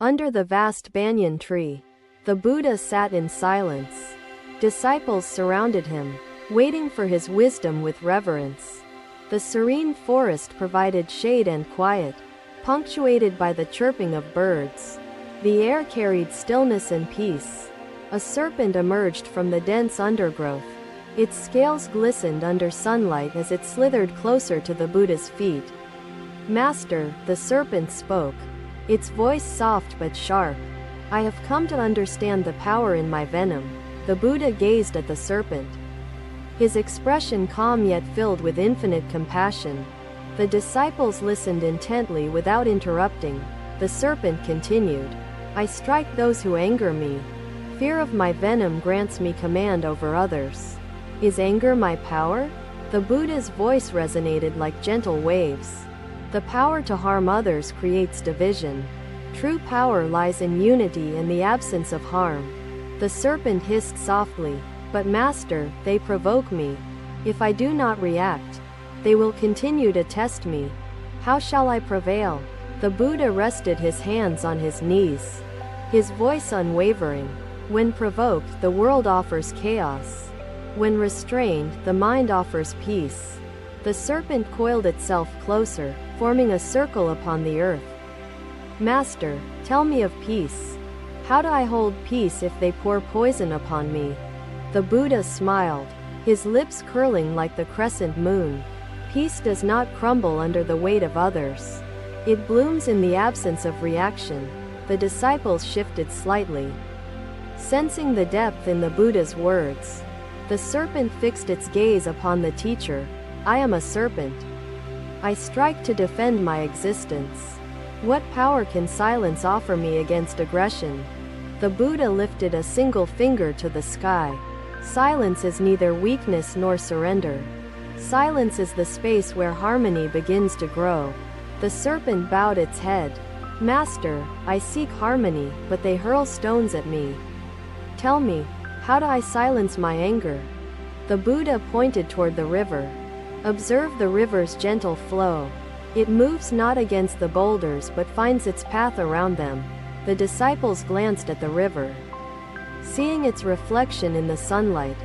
Under the vast banyan tree, the Buddha sat in silence. Disciples surrounded him, waiting for his wisdom with reverence. The serene forest provided shade and quiet, punctuated by the chirping of birds. The air carried stillness and peace. A serpent emerged from the dense undergrowth. Its scales glistened under sunlight as it slithered closer to the Buddha's feet. "Master," the serpent spoke, its voice soft but sharp. "I have come to understand the power in my venom." The Buddha gazed at the serpent, his expression calm yet filled with infinite compassion. The disciples listened intently without interrupting. The serpent continued, "I strike those who anger me. Fear of my venom grants me command over others. Is anger my power?" The Buddha's voice resonated like gentle waves. "The power to harm others creates division. True power lies in unity and the absence of harm." The serpent hissed softly, "But Master, they provoke me. If I do not react, they will continue to test me. How shall I prevail?" The Buddha rested his hands on his knees, his voice unwavering. "When provoked, the world offers chaos. When restrained, the mind offers peace." The serpent coiled itself closer, forming a circle upon the earth. "Master, tell me of peace. How do I hold peace if they pour poison upon me?" The Buddha smiled, his lips curling like the crescent moon. "Peace does not crumble under the weight of others. It blooms in the absence of reaction." The disciples shifted slightly, sensing the depth in the Buddha's words. The serpent fixed its gaze upon the teacher. "I am a serpent. I strike to defend my existence. What power can silence offer me against aggression?" The Buddha lifted a single finger to the sky. "Silence is neither weakness nor surrender. Silence is the space where harmony begins to grow." The serpent bowed its head. "Master, I seek harmony, but they hurl stones at me. Tell me, how do I silence my anger?" The Buddha pointed toward the river. "Observe the river's gentle flow. It moves not against the boulders but finds its path around them." The disciples glanced at the river, seeing its reflection in the sunlight.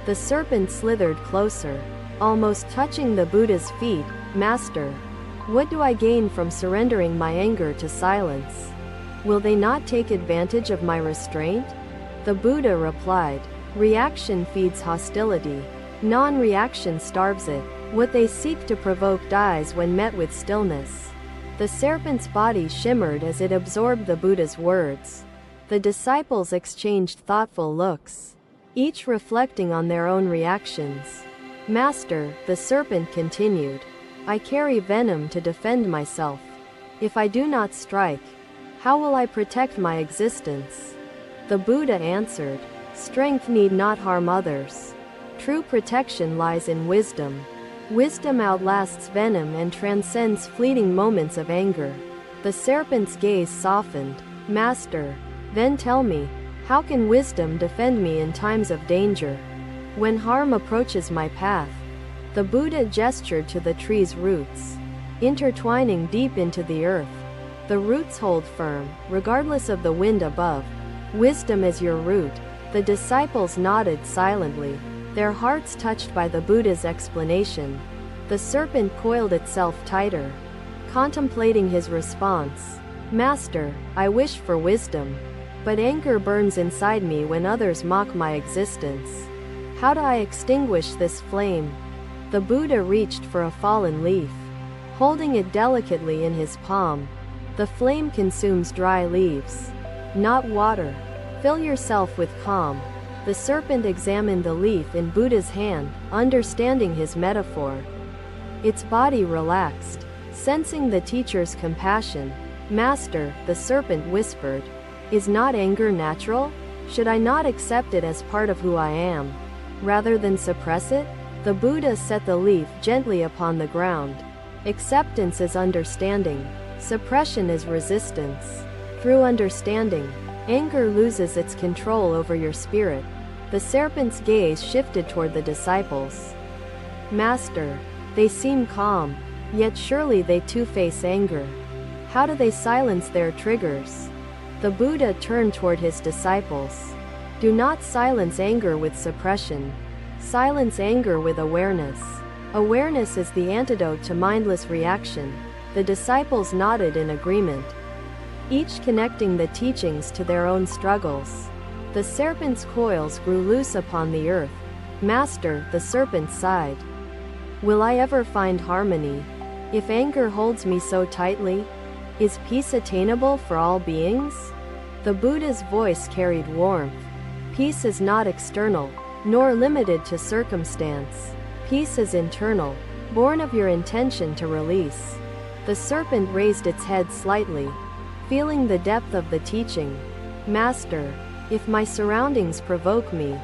The serpent slithered closer, almost touching the Buddha's feet. "Master, what do I gain from surrendering my anger to silence? Will they not take advantage of my restraint?" The Buddha replied, "Reaction feeds hostility. Non-reaction starves it. What they seek to provoke dies when met with stillness." The serpent's body shimmered as it absorbed the Buddha's words. The disciples exchanged thoughtful looks, each reflecting on their own reactions. "Master," the serpent continued, "I carry venom to defend myself. If I do not strike, how will I protect my existence?" The Buddha answered, "Strength need not harm others. True protection lies in wisdom. Wisdom outlasts venom and transcends fleeting moments of anger." The serpent's gaze softened. "Master, then tell me, how can wisdom defend me in times of danger? When harm approaches my path?" The Buddha gestured to the tree's roots, intertwining deep into the earth. "The roots hold firm, regardless of the wind above. Wisdom is your root." The disciples nodded silently, their hearts touched by the Buddha's explanation. The serpent coiled itself tighter, contemplating his response. "Master, I wish for wisdom, but anger burns inside me when others mock my existence. How do I extinguish this flame?" The Buddha reached for a fallen leaf, holding it delicately in his palm. "The flame consumes dry leaves, not water. Fill yourself with calm." The serpent examined the leaf in Buddha's hand, understanding his metaphor. Its body relaxed, sensing the teacher's compassion. "Master," the serpent whispered, "is not anger natural? Should I not accept it as part of who I am, rather than suppress it?" The Buddha set the leaf gently upon the ground. "Acceptance is understanding. Suppression is resistance. Through understanding, anger loses its control over your spirit." The serpent's gaze shifted toward the disciples. "Master, they seem calm, yet surely they too face anger. How do they silence their triggers?" The Buddha turned toward his disciples. Do not silence anger with suppression. Silence anger with awareness. Awareness is the antidote to mindless reaction. The disciples nodded in agreement, each connecting the teachings to their own struggles. The serpent's coils grew loose upon the earth. Master, the serpent sighed. Will I ever find harmony? If anger holds me so tightly, is peace attainable for all beings? The Buddha's voice carried warmth. Peace is not external, nor limited to circumstance. Peace is internal, born of your intention to release. The serpent raised its head slightly, feeling the depth of the teaching. Master, if my surroundings provoke me,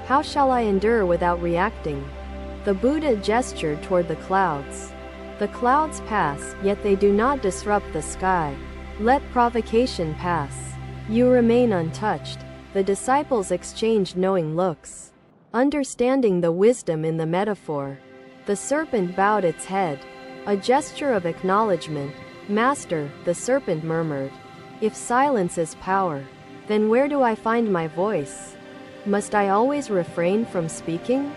how shall I endure without reacting? The Buddha gestured toward the clouds. The clouds pass, yet they do not disrupt the sky. Let provocation pass. You remain untouched. The disciples exchanged knowing looks, understanding the wisdom in the metaphor. The serpent bowed its head, a gesture of acknowledgement. Master, the serpent murmured, if silence is power, then where do I find my voice? Must I always refrain from speaking?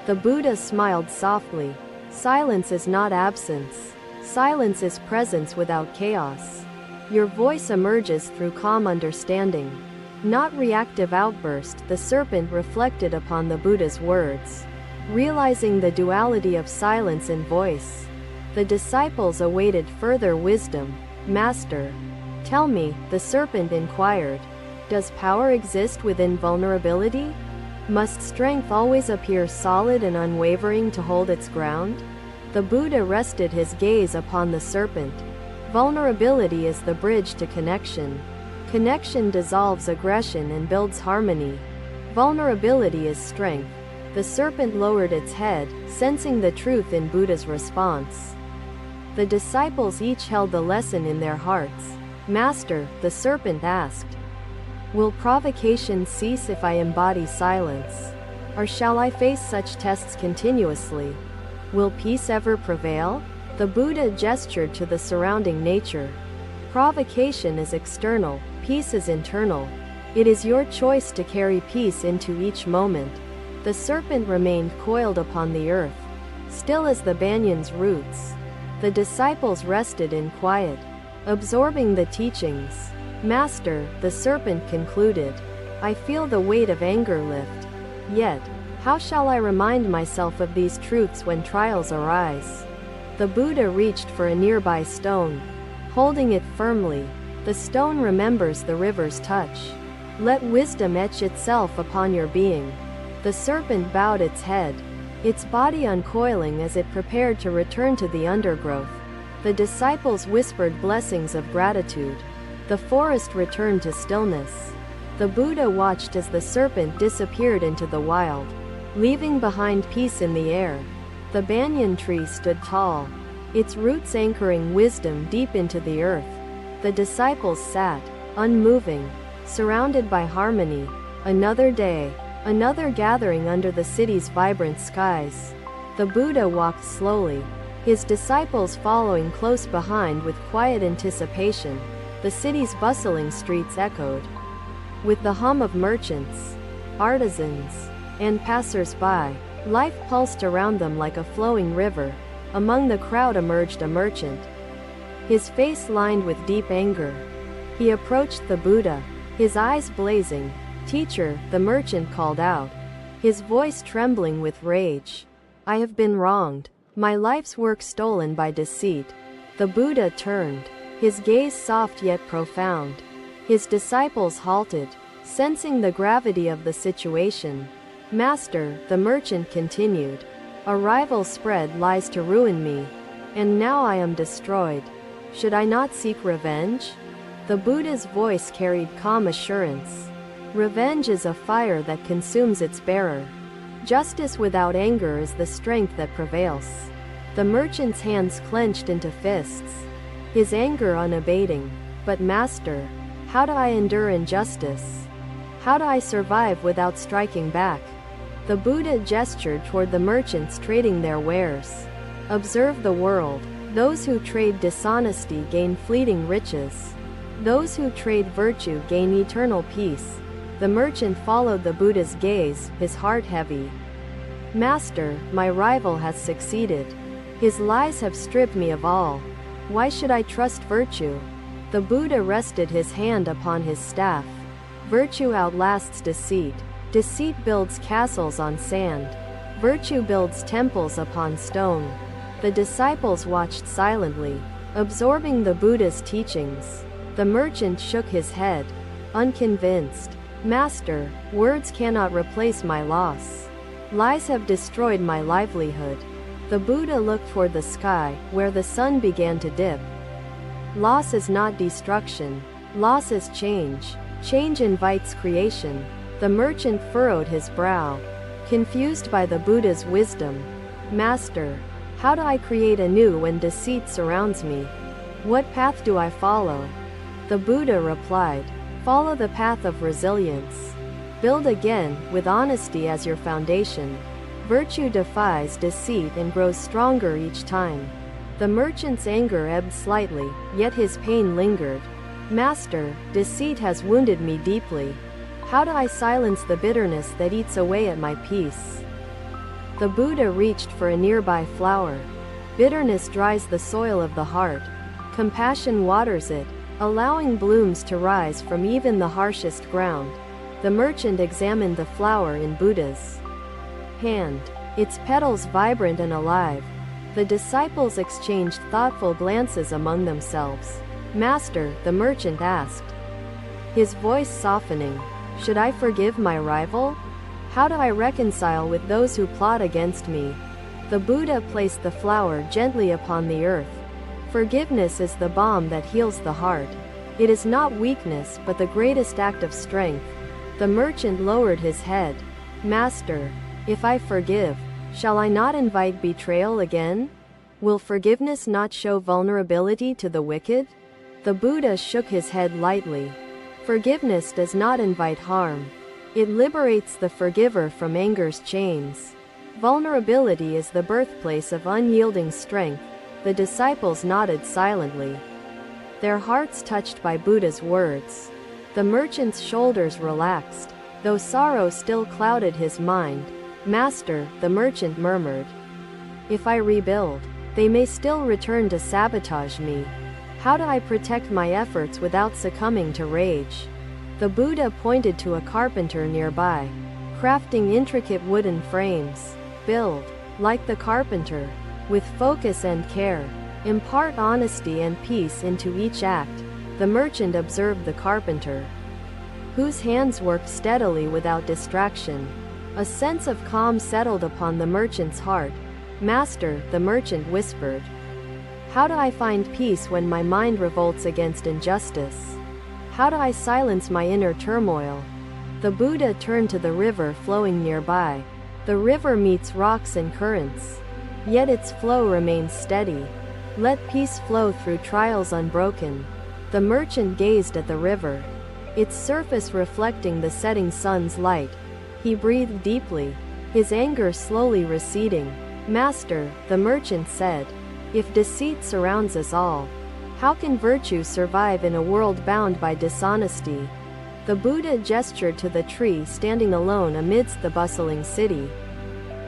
The Buddha smiled softly. Silence is not absence. Silence is presence without chaos. Your voice emerges through calm understanding, not reactive outburst. The serpent reflected upon the Buddha's words, realizing the duality of silence and voice. The disciples awaited further wisdom. Master, tell me, the serpent inquired, does power exist within vulnerability? Must strength always appear solid and unwavering to hold its ground? The Buddha rested his gaze upon the serpent. Vulnerability is the bridge to connection. Connection dissolves aggression and builds harmony. Vulnerability is strength. The serpent lowered its head, sensing the truth in Buddha's response. The disciples each held the lesson in their hearts. Master, the serpent asked, will provocation cease if I embody silence? Or shall I face such tests continuously? Will peace ever prevail? The Buddha gestured to the surrounding nature. Provocation is external, peace is internal. It is your choice to carry peace into each moment. The serpent remained coiled upon the earth, still as the banyan's roots. The disciples rested in quiet, absorbing the teachings. Master, the serpent concluded, I feel the weight of anger lift. Yet, how shall I remind myself of these truths when trials arise? The Buddha reached for a nearby stone. Holding it firmly, the stone remembers the river's touch. Let wisdom etch itself upon your being. The serpent bowed its head, its body uncoiling as it prepared to return to the undergrowth. The disciples whispered blessings of gratitude. The forest returned to stillness. The Buddha watched as the serpent disappeared into the wild, leaving behind peace in the air. The banyan tree stood tall, its roots anchoring wisdom deep into the earth. The disciples sat, unmoving, surrounded by harmony. Another day, another gathering under the city's vibrant skies. The Buddha walked slowly, his disciples following close behind with quiet anticipation. The city's bustling streets echoed with the hum of merchants, artisans, and passers-by. Life pulsed around them like a flowing river. Among the crowd emerged a merchant, his face lined with deep anger. He approached the Buddha, his eyes blazing. Teacher, the merchant called out, his voice trembling with rage. I have been wronged, my life's work stolen by deceit. The Buddha turned, his gaze soft yet profound. His disciples halted, sensing the gravity of the situation. Master, the merchant continued, a rival spread lies to ruin me, and now I am destroyed. Should I not seek revenge? The Buddha's voice carried calm assurance. Revenge is a fire that consumes its bearer. Justice without anger is the strength that prevails. The merchant's hands clenched into fists, his anger unabating. But Master, how do I endure injustice? How do I survive without striking back? The Buddha gestured toward the merchants trading their wares. Observe the world. Those who trade dishonesty gain fleeting riches. Those who trade virtue gain eternal peace. The merchant followed the Buddha's gaze, his heart heavy. Master, my rival has succeeded. His lies have stripped me of all. Why should I trust virtue? The Buddha rested his hand upon his staff. Virtue outlasts deceit. Deceit builds castles on sand. Virtue builds temples upon stone. The disciples watched silently, absorbing the Buddha's teachings. The merchant shook his head, unconvinced. Master, words cannot replace my loss. Lies have destroyed my livelihood. The Buddha looked toward the sky, where the sun began to dip. Loss is not destruction. Loss is change. Change invites creation. The merchant furrowed his brow, confused by the Buddha's wisdom. Master, how do I create anew when deceit surrounds me? What path do I follow? The Buddha replied, follow the path of resilience. Build again, with honesty as your foundation. Virtue defies deceit and grows stronger each time. The merchant's anger ebbed slightly, yet his pain lingered. Master, deceit has wounded me deeply. How do I silence the bitterness that eats away at my peace? The Buddha reached for a nearby flower. Bitterness dries the soil of the heart. Compassion waters it, allowing blooms to rise from even the harshest ground. The merchant examined the flower in Buddha's hand, its petals vibrant and alive. The disciples exchanged thoughtful glances among themselves. Master, the merchant asked, his voice softening, should I forgive my rival? How do I reconcile with those who plot against me? The Buddha placed the flower gently upon the earth. Forgiveness is the balm that heals the heart. It is not weakness but the greatest act of strength. The merchant lowered his head. Master, if I forgive, shall I not invite betrayal again? Will forgiveness not show vulnerability to the wicked? The Buddha shook his head lightly. Forgiveness does not invite harm. It liberates the forgiver from anger's chains. Vulnerability is the birthplace of unyielding strength. The disciples nodded silently, their hearts touched by Buddha's words. The merchant's shoulders relaxed, though sorrow still clouded his mind. Master, the merchant murmured, if I rebuild, they may still return to sabotage me. How do I protect my efforts without succumbing to rage? The Buddha pointed to a carpenter nearby, crafting intricate wooden frames. Build, like the carpenter, with focus and care. Impart honesty and peace into each act. The merchant observed the carpenter, whose hands worked steadily without distraction. A sense of calm settled upon the merchant's heart. Master, the merchant whispered, how do I find peace when my mind revolts against injustice? How do I silence my inner turmoil? The Buddha turned to the river flowing nearby. The river meets rocks and currents, yet its flow remains steady. Let peace flow through trials unbroken. The merchant gazed at the river, its surface reflecting the setting sun's light. He breathed deeply, his anger slowly receding. Master, the merchant said, if deceit surrounds us all, how can virtue survive in a world bound by dishonesty? The Buddha gestured to the tree standing alone amidst the bustling city.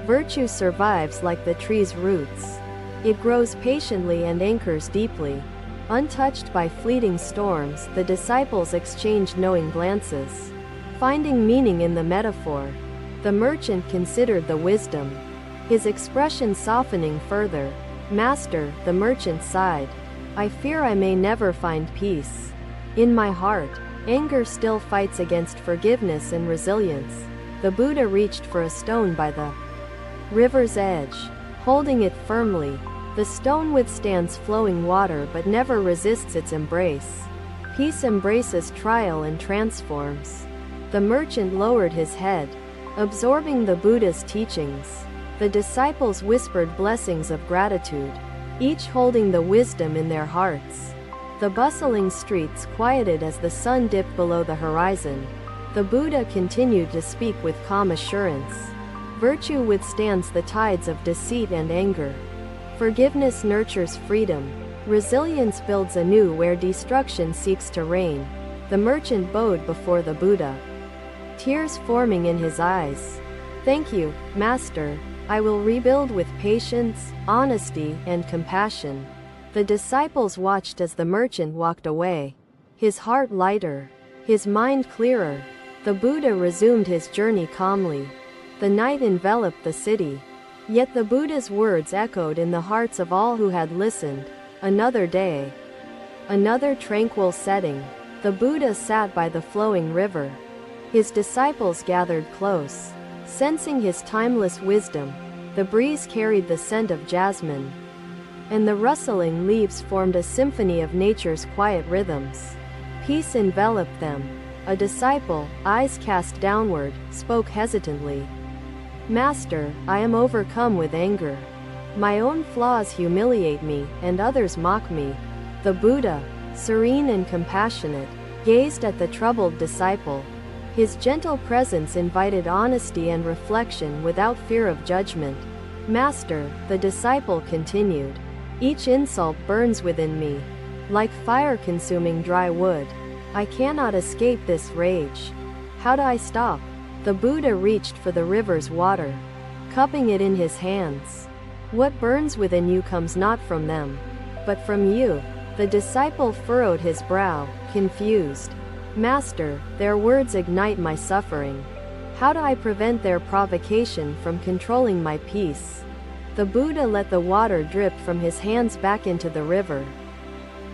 Virtue survives like the tree's roots. It grows patiently and anchors deeply. Untouched by fleeting storms, the disciples exchanged knowing glances, finding meaning in the metaphor. The merchant considered the wisdom, his expression softening further. Master, the merchant sighed, I fear I may never find peace. In my heart, anger still fights against forgiveness and resilience. The Buddha reached for a stone by the river's edge, holding it firmly. The stone withstands flowing water but never resists its embrace. Peace embraces trial and transforms. The merchant lowered his head, absorbing the Buddha's teachings. The disciples whispered blessings of gratitude, each holding the wisdom in their hearts. The bustling streets quieted as the sun dipped below the horizon. The Buddha continued to speak with calm assurance. Virtue withstands the tides of deceit and anger. Forgiveness nurtures freedom. Resilience builds anew where destruction seeks to reign. The merchant bowed before the Buddha, tears forming in his eyes. Thank you, Master. I will rebuild with patience, honesty, and compassion. The disciples watched as the merchant walked away, his heart lighter, his mind clearer. The Buddha resumed his journey calmly. The night enveloped the city. Yet the Buddha's words echoed in the hearts of all who had listened. Another day. Another tranquil setting. The Buddha sat by the flowing river. His disciples gathered close, sensing his timeless wisdom. The breeze carried the scent of jasmine, and the rustling leaves formed a symphony of nature's quiet rhythms. Peace enveloped them. A disciple, eyes cast downward, spoke hesitantly. Master, I am overcome with anger. My own flaws humiliate me, and others mock me. The Buddha, serene and compassionate, gazed at the troubled disciple. His gentle presence invited honesty and reflection without fear of judgment. Master, the disciple continued, each insult burns within me, like fire consuming dry wood. I cannot escape this rage. How do I stop? The Buddha reached for the river's water, cupping it in his hands. What burns within you comes not from them, but from you. The disciple furrowed his brow, confused. Master, their words ignite my suffering. How do I prevent their provocation from controlling my peace? The Buddha let the water drip from his hands back into the river.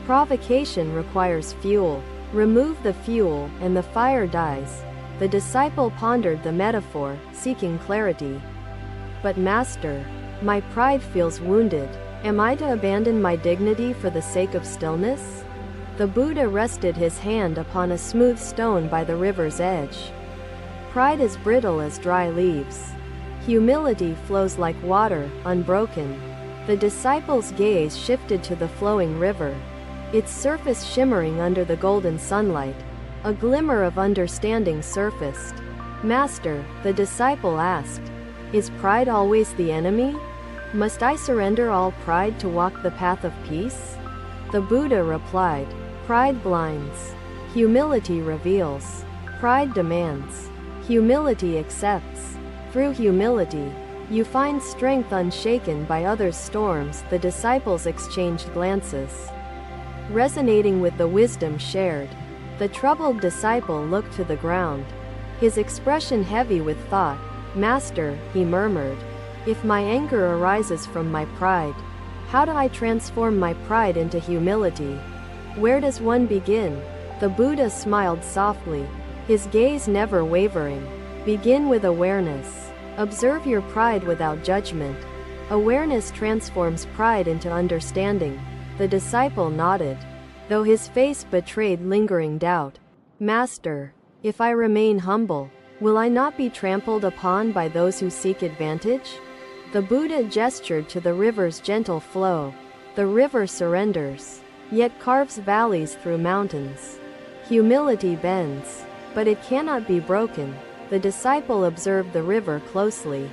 Provocation requires fuel. Remove the fuel, and the fire dies. The disciple pondered the metaphor, seeking clarity. But Master, my pride feels wounded. Am I to abandon my dignity for the sake of stillness? The Buddha rested his hand upon a smooth stone by the river's edge. Pride is brittle as dry leaves. Humility flows like water, unbroken. The disciple's gaze shifted to the flowing river, its surface shimmering under the golden sunlight. A glimmer of understanding surfaced. Master, the disciple asked, is pride always the enemy? Must I surrender all pride to walk the path of peace? The Buddha replied, pride blinds. Humility reveals. Pride demands. Humility accepts. Through humility, you find strength unshaken by others' storms. The disciples exchanged glances, resonating with the wisdom shared. The troubled disciple looked to the ground, his expression heavy with thought. Master, he murmured, if my anger arises from my pride, how do I transform my pride into humility? Where does one begin? The Buddha smiled softly, his gaze never wavering. Begin with awareness. Observe your pride without judgment. Awareness transforms pride into understanding. The disciple nodded, though his face betrayed lingering doubt. Master, if I remain humble, will I not be trampled upon by those who seek advantage? The Buddha gestured to the river's gentle flow. The river surrenders, yet carves valleys through mountains. Humility bends, but it cannot be broken. The disciple observed the river closely,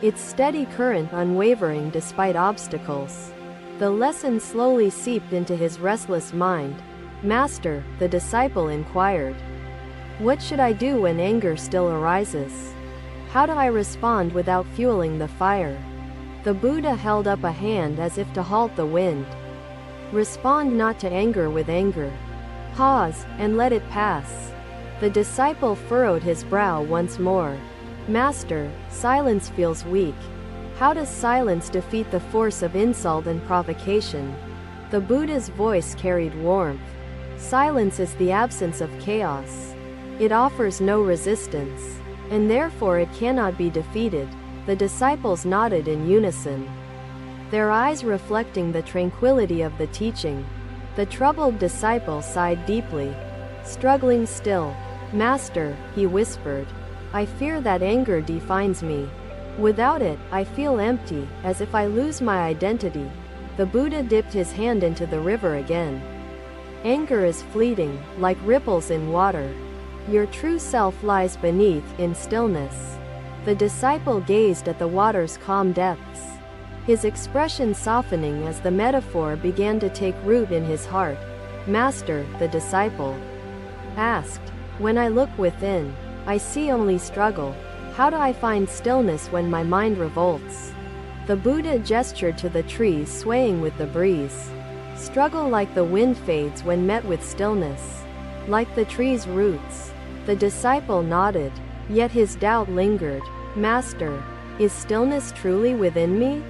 its steady current unwavering despite obstacles. The lesson slowly seeped into his restless mind. Master, the disciple inquired, what should I do when anger still arises? How do I respond without fueling the fire? The Buddha held up a hand as if to halt the wind. Respond not to anger with anger. Pause, and let it pass. The disciple furrowed his brow once more. Master, silence feels weak. How does silence defeat the force of insult and provocation? The Buddha's voice carried warmth. Silence is the absence of chaos. It offers no resistance, and therefore it cannot be defeated. The disciples nodded in unison, their eyes reflecting the tranquility of the teaching. The troubled disciple sighed deeply, struggling still. Master, he whispered, I fear that anger defines me. Without it, I feel empty, as if I lose my identity. The Buddha dipped his hand into the river again. Anger is fleeting, like ripples in water. Your true self lies beneath, in stillness. The disciple gazed at the water's calm depths, his expression softening as the metaphor began to take root in his heart. Master, the disciple asked, when I look within, I see only struggle. How do I find stillness when my mind revolts? The Buddha gestured to the trees swaying with the breeze. Struggle like the wind fades when met with stillness. Like the tree's roots. The disciple nodded, yet his doubt lingered. Master, is stillness truly within me?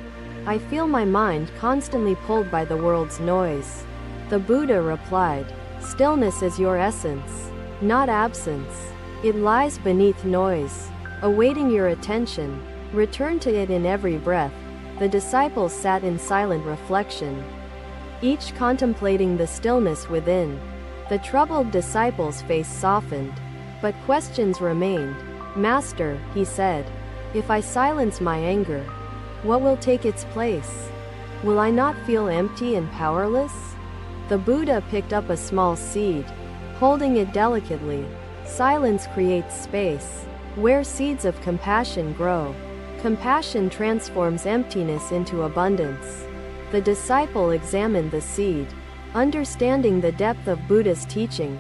I feel my mind constantly pulled by the world's noise. The Buddha replied, stillness is your essence, not absence. It lies beneath noise, awaiting your attention. Return to it in every breath. The disciples sat in silent reflection, each contemplating the stillness within. The troubled disciple's face softened, but questions remained. Master, he said, if I silence my anger, what will take its place? Will I not feel empty and powerless? The Buddha picked up a small seed, holding it delicately. Silence creates space, where seeds of compassion grow. Compassion transforms emptiness into abundance. The disciple examined the seed, understanding the depth of Buddha's teaching.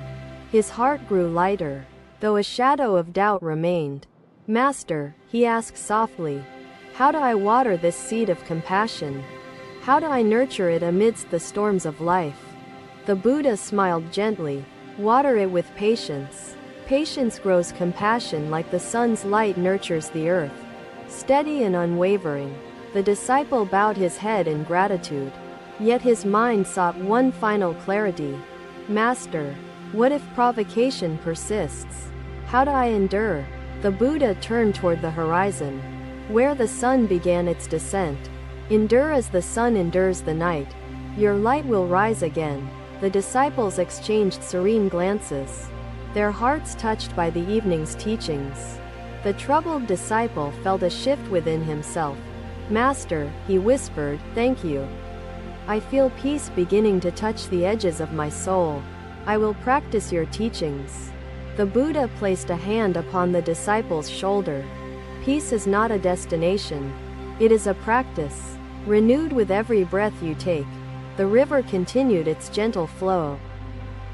His heart grew lighter, though a shadow of doubt remained. Master, he asked softly, how do I water this seed of compassion? How do I nurture it amidst the storms of life? The Buddha smiled gently. Water it with patience. Patience grows compassion like the sun's light nurtures the earth. Steady and unwavering. The disciple bowed his head in gratitude. Yet his mind sought one final clarity. Master, what if provocation persists? How do I endure? The Buddha turned toward the horizon, where the sun began its descent. Endure as the sun endures the night. Your light will rise again. The disciples exchanged serene glances, their hearts touched by the evening's teachings. The troubled disciple felt a shift within himself. Master, he whispered, thank you. I feel peace beginning to touch the edges of my soul. I will practice your teachings. The Buddha placed a hand upon the disciple's shoulder. Peace is not a destination. It is a practice, renewed with every breath you take. The river continued its gentle flow,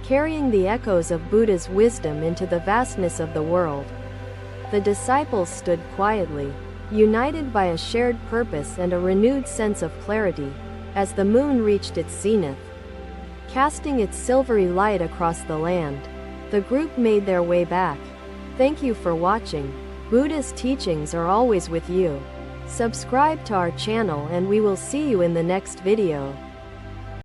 carrying the echoes of Buddha's wisdom into the vastness of the world. The disciples stood quietly, united by a shared purpose and a renewed sense of clarity, as the moon reached its zenith, casting its silvery light across the land. The group made their way back. Thank you for watching. Buddha's teachings are always with you. Subscribe to our channel and we will see you in the next video.